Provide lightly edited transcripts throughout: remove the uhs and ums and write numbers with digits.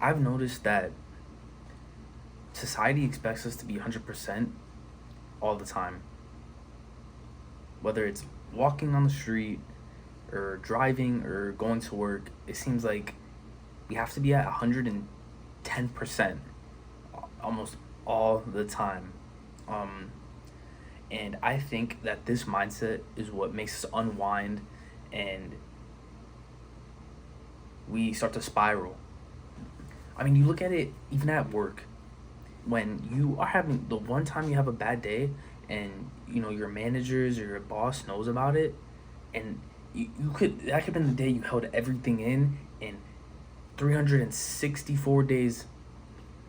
I've noticed that society expects us to be 100% all the time. Whether it's walking on the street or driving or going to work, it seems like we have to be at 110% almost all the time. Um, and I think that this mindset is what makes us unwind and we start to spiral. I mean, you look at it even at work. When you are having the one time you have a bad day and your managers or your boss knows about it, and you could that could have been the day you held everything in, and 364 days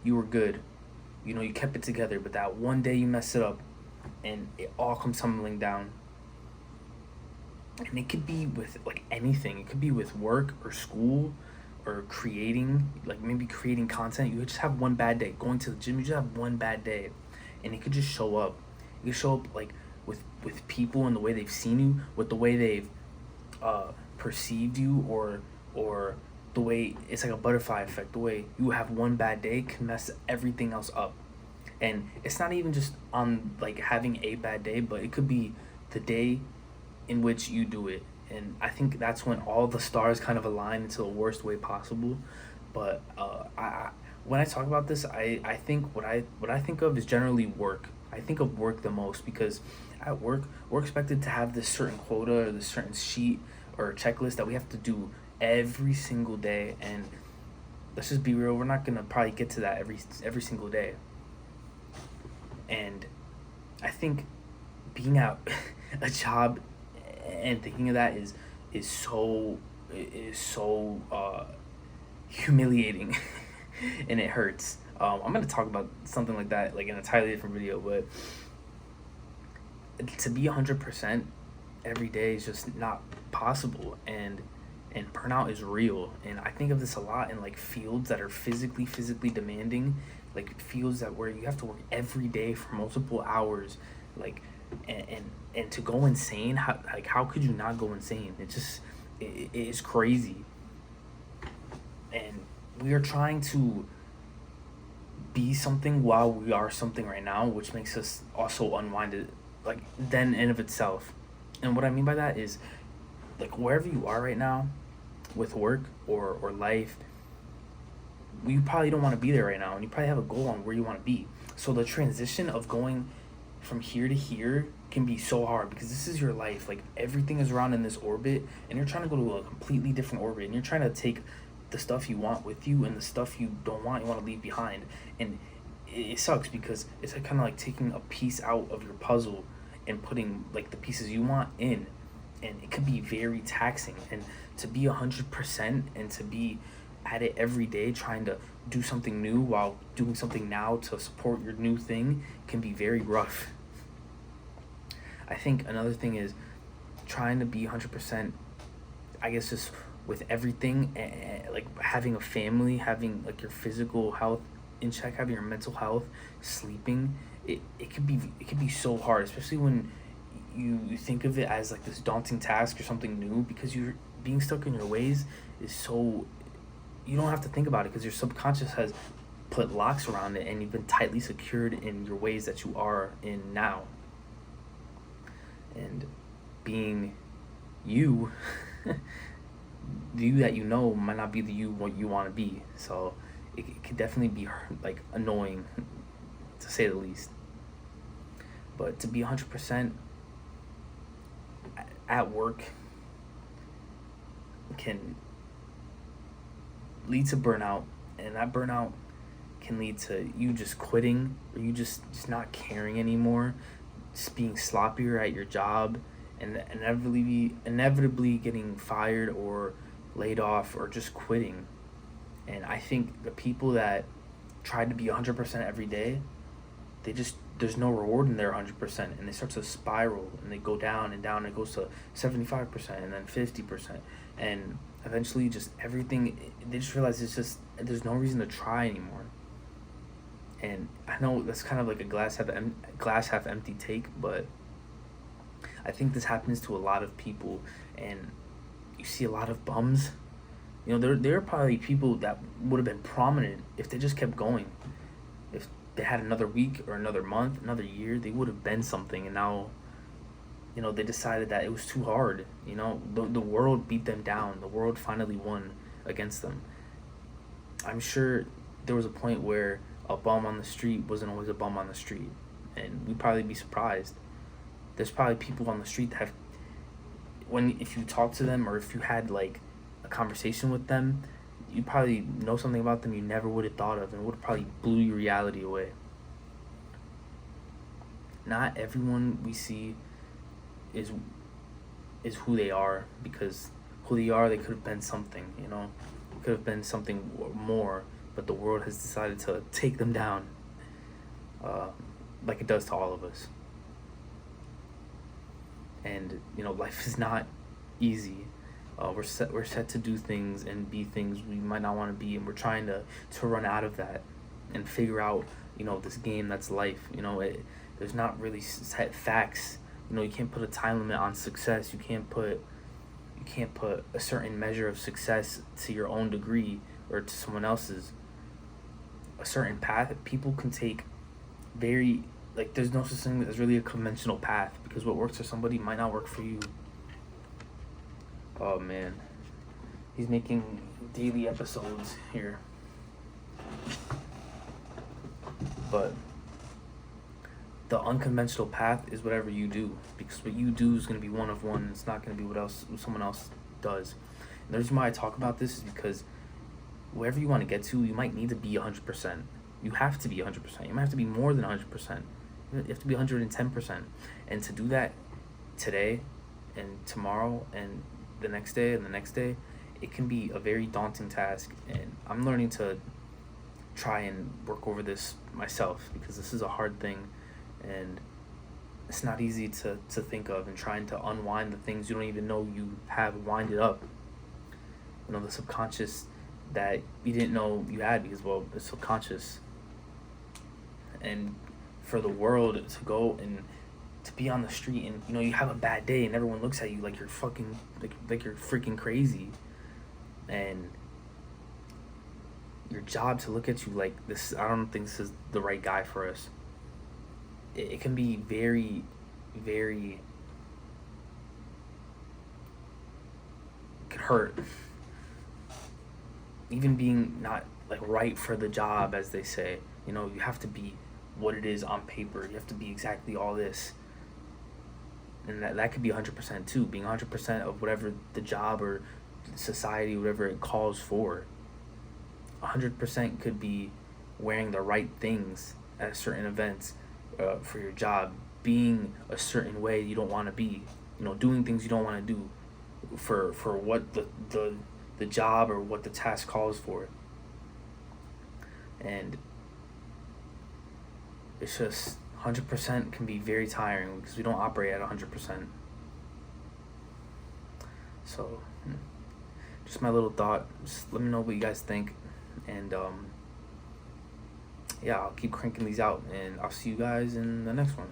you were good. You kept it together, but that one day you mess it up and it all comes tumbling down. And it could be with like anything. It could be with work or school or creating, like maybe creating content. You could just have one bad day. Going to the gym, you just have one bad day, and it could just show up. It could show up like with people and the way they've seen you, with the way they've perceived you, or the way it's like a butterfly effect. The way you have one bad day can mess everything else up. And it's not even just on like having a bad day, but it could be the day in which you do it. And I think that's when all the stars kind of align into the worst way possible. But when I talk about this, I think what I think of is generally work. I think of work the most because at work we're expected to have this certain quota or this certain sheet or checklist that we have to do every single day. And let's just be real, we're not gonna probably get to that every single day. And I think being at a job and thinking of that is so humiliating and it hurts. I'm gonna talk about something like that like in a entirely different video, but to be 100% every day is just not possible, and burnout is real. And I think of this a lot in like fields that are physically demanding, like fields that where you have to work every day for multiple hours, like and to go insane. How could you not go insane? It is crazy. And we are trying to be something while we are something right now, which makes us also unwinded, like then in of itself. And what I mean by that is like wherever you are right now with work or life, you probably don't want to be there right now, and you probably have a goal on where you want to be. So the transition of going from here to here can be so hard because this is your life. Like everything is around in this orbit, and you're trying to go to a completely different orbit, and you're trying to take the stuff you want with you and the stuff you don't want, you want to leave behind. And it sucks because it's like kind of like taking a piece out of your puzzle and putting like the pieces you want in, and it could be very taxing. And to be 100% and to be at it every day trying to do something new while doing something now to support your new thing can be very rough. I think another thing is trying to be 100%, I guess, just with everything, like having a family, having like your physical health in check, having your mental health, sleeping. It could be so hard, especially when you think of it as like this daunting task or something new, because you're being stuck in your ways is so, you don't have to think about it because your subconscious has put locks around it and you've been tightly secured in your ways that you are in now. And being you, the you that might not be the you what you want to be. So it could definitely be like annoying to say the least. But to be 100% at work can lead to burnout, and that burnout can lead to you just quitting, or you just not caring anymore, just being sloppier at your job, and inevitably getting fired or laid off or just quitting. And I think the people that try to be 100% every day, there's no reward in their 100%, and they start to spiral and they go down and down, and it goes to 75% and then 50%, and eventually just everything, they just realize there's no reason to try anymore. And I know that's kind of like a glass half empty take, but I think this happens to a lot of people. And you see a lot of bums You know, there are probably people that would have been prominent if they just kept going. If they had another week or another month, another year, they would have been something. And now, you know, they decided that it was too hard. You know, the world beat them down. The world finally won against them. I'm sure there was a point where a bum on the street wasn't always a bum on the street, and we'd probably be surprised. There's probably people on the street that have, when if you talk to them or if you had like a conversation with them, you probably know something about them you never would have thought of, and would have probably blew your reality away. Not everyone we see is is who they are, because who they are, they could have been something, you know, could have been something more, but the world has decided to take them down, uh, like it does to all of us. And you know, life is not easy. We're set to do things and be things we might not want to be, and we're trying to run out of that and figure out, you know, this game that's life. You know, there's not really set facts. You know, you can't put a time limit on success. You can't put a certain measure of success to your own degree or to someone else's. A certain path people can take, very, like, there's no such thing as really a conventional path, because what works for somebody might not work for you. Oh man, he's making daily episodes here, but the unconventional path is whatever you do, because what you do is going to be one of one. It's not going to be what someone else does. And the reason why I talk about this is because wherever you want to get to, you might need to be 100%. You have to be 100%. You might have to be more than 100%. You have to be 110%. And to do that today and tomorrow and the next day and the next day, it can be a very daunting task. And I'm learning to try and work over this myself, because this is a hard thing, and it's not easy to think of, and trying to unwind the things you don't even know you have winded up. You know, the subconscious that you didn't know you had, because, well, it's subconscious. And for the world to go and to be on the street, and you know, you have a bad day and everyone looks at you like you're fucking, like you're freaking crazy, and your job to look at you like this, I don't think this is the right guy for us. It can be very, very, it can hurt. Even being not like right for the job, as they say. You know, you have to be what it is on paper. You have to be exactly all this. And that could be 100% too. Being 100% of whatever the job or society, whatever it calls for. 100% could be wearing the right things at certain events, for your job, being a certain way you don't want to be, you know, doing things you don't want to do for what the job or what the task calls for. And it's just 100% can be very tiring, because we don't operate at 100%. So just my little thought. Just let me know what you guys think, and yeah, I'll keep cranking these out, and I'll see you guys in the next one.